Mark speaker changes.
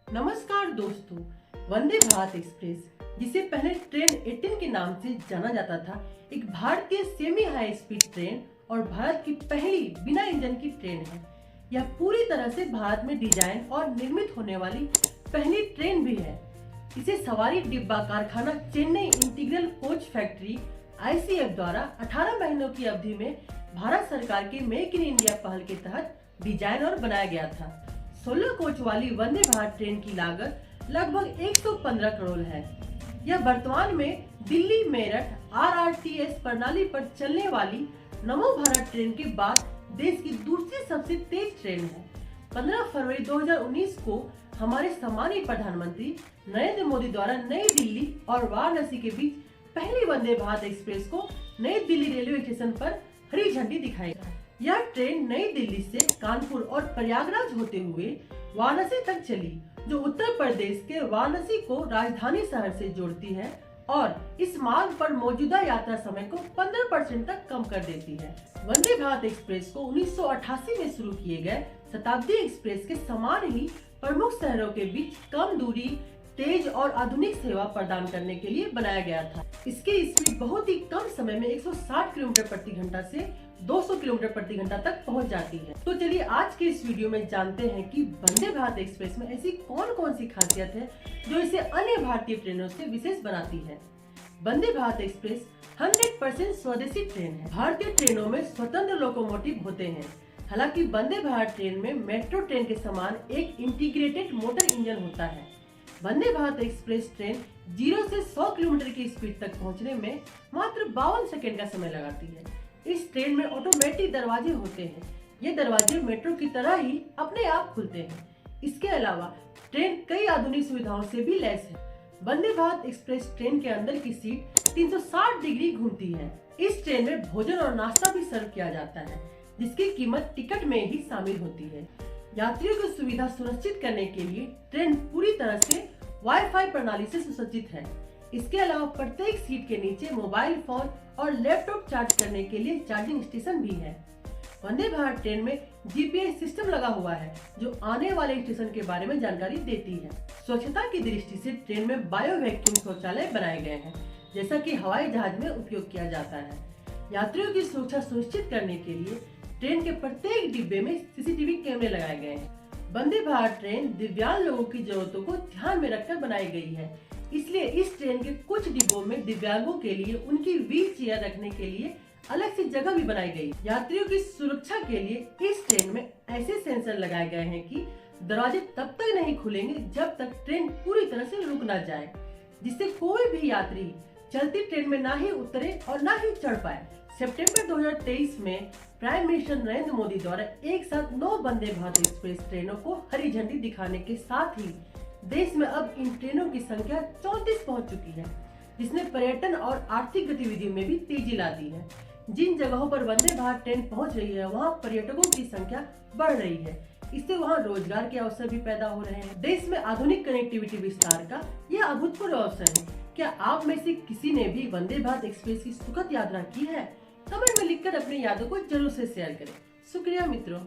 Speaker 1: नमस्कार दोस्तों, वंदे भारत एक्सप्रेस जिसे पहले ट्रेन 18 के नाम से जाना जाता था, एक भारतीय सेमी हाई स्पीड ट्रेन और भारत की पहली बिना इंजन की ट्रेन है। यह पूरी तरह से भारत में डिजाइन और निर्मित होने वाली पहली ट्रेन भी है। इसे सवारी डिब्बा कारखाना Chennai integral coach factory ICF द्वारा 18 महीनों की अवधि में भारत सरकार के मेक इन इंडिया पहल के तहत डिजाइन और बनाया गया था। 16 कोच वाली वंदे भारत ट्रेन की लागत लगभग 115 करोड़ है। यह वर्तमान में दिल्ली मेरठ RRTS प्रणाली पर चलने वाली नमो भारत ट्रेन के बाद देश की दूसरी सबसे तेज ट्रेन है। 15 फरवरी 2019 को हमारे सम्मानित प्रधानमंत्री नरेंद्र मोदी द्वारा नई दिल्ली और वाराणसी के बीच पहली वंदे भारत एक्सप्रेस को नई दिल्ली रेलवे स्टेशन पर हरी झंडी दिखाई गई। यह ट्रेन नई दिल्ली से कानपुर और प्रयागराज होते हुए वाराणसी तक चली, जो उत्तर प्रदेश के वाराणसी को राजधानी शहर से जोड़ती है और इस मार्ग पर मौजूदा यात्रा समय को 15% तक कम कर देती है। वंदे भारत एक्सप्रेस को 1988 में शुरू किए गए शताब्दी एक्सप्रेस के समान ही प्रमुख शहरों के बीच कम दूरी, तेज और आधुनिक सेवा प्रदान करने के लिए बनाया गया था। इसकी स्पीड बहुत ही कम समय में 160 किलोमीटर प्रति घंटा से 200 किलोमीटर प्रति घंटा तक पहुंच जाती है। तो चलिए आज के इस वीडियो में जानते हैं कि वंदे भारत एक्सप्रेस में ऐसी कौन कौन सी खासियत है जो इसे अन्य भारतीय ट्रेनों से विशेष बनाती है। वंदे भारत एक्सप्रेस 100% स्वदेशी ट्रेन है। भारतीय ट्रेनों में स्वतंत्र लोकोमोटिव होते हैं। हालांकि वंदे भारत ट्रेन में मेट्रो ट्रेन के समान एक इंटीग्रेटेड मोटर इंजन होता है। वंदे भारत एक्सप्रेस ट्रेन 0 से 100 किलोमीटर की स्पीड तक पहुंचने में मात्र 52 सेकंड का समय लगाती है। इस ट्रेन में ऑटोमेटिक दरवाजे होते हैं। ये दरवाजे मेट्रो की तरह ही अपने आप खुलते हैं। इसके अलावा ट्रेन कई आधुनिक सुविधाओं से भी लैस है। वंदे भारत एक्सप्रेस ट्रेन के अंदर की सीट 360 डिग्री घूमती है। इस ट्रेन में भोजन और नाश्ता भी सर्व किया जाता है, जिसकी कीमत टिकट में ही शामिल होती है। यात्रियों की सुविधा सुनिश्चित करने के लिए ट्रेन पूरी तरह से वाईफाई प्रणाली से सुसज्जित है। इसके अलावा प्रत्येक सीट के नीचे मोबाइल फोन और लैपटॉप चार्ज करने के लिए चार्जिंग स्टेशन भी है। वंदे भारत ट्रेन में GPS सिस्टम लगा हुआ है, जो आने वाले स्टेशन के बारे में जानकारी देती है। स्वच्छता की दृष्टि से ट्रेन में बायो वैक्यूम शौचालय बनाए गए हैं, जैसा कि हवाई जहाज में उपयोग किया जाता है। यात्रियों की सुरक्षा सुनिश्चित करने के लिए ट्रेन के प्रत्येक डिब्बे में CCTV कैमरे लगाए गए हैं। वंदे भारत ट्रेन दिव्यांग लोगों की जरूरतों को ध्यान में रखकर बनाई गई है, इसलिए इस ट्रेन के कुछ डिब्बों में दिव्यांगों के लिए उनकी व्हील चेयर रखने के लिए अलग से जगह भी बनाई गई। यात्रियों की सुरक्षा के लिए इस ट्रेन में ऐसे सेंसर लगाए गए हैं कि दरवाजे तब तक नहीं खुलेंगे जब तक ट्रेन पूरी तरह से रुक न जाए, जिससे कोई भी यात्री चलती ट्रेन में ना ही उतरे और ना ही चढ़ पाए। सितंबर 2023 में प्राइम मिनिस्टर नरेंद्र मोदी द्वारा एक साथ 9 वंदे भारत एक्सप्रेस ट्रेनों को हरी झंडी दिखाने के साथ ही देश में अब इन ट्रेनों की संख्या 34 पहुंच चुकी है, जिसने पर्यटन और आर्थिक गतिविधियों में भी तेजी ला दी है। जिन जगहों पर वंदे भारत ट्रेन पहुंच रही है, वहां पर्यटकों की संख्या बढ़ रही है। इससे वहां रोजगार के अवसर भी पैदा हो रहे हैं। देश में आधुनिक कनेक्टिविटी विस्तार का यह अभूतपूर्व अवसर है। क्या आप में से किसी ने भी वंदे भारत एक्सप्रेस की सुखद यात्रा की है? कमेंट में लिखकर अपनी यादों को जरूर से शेयर करें। शुक्रिया मित्रों।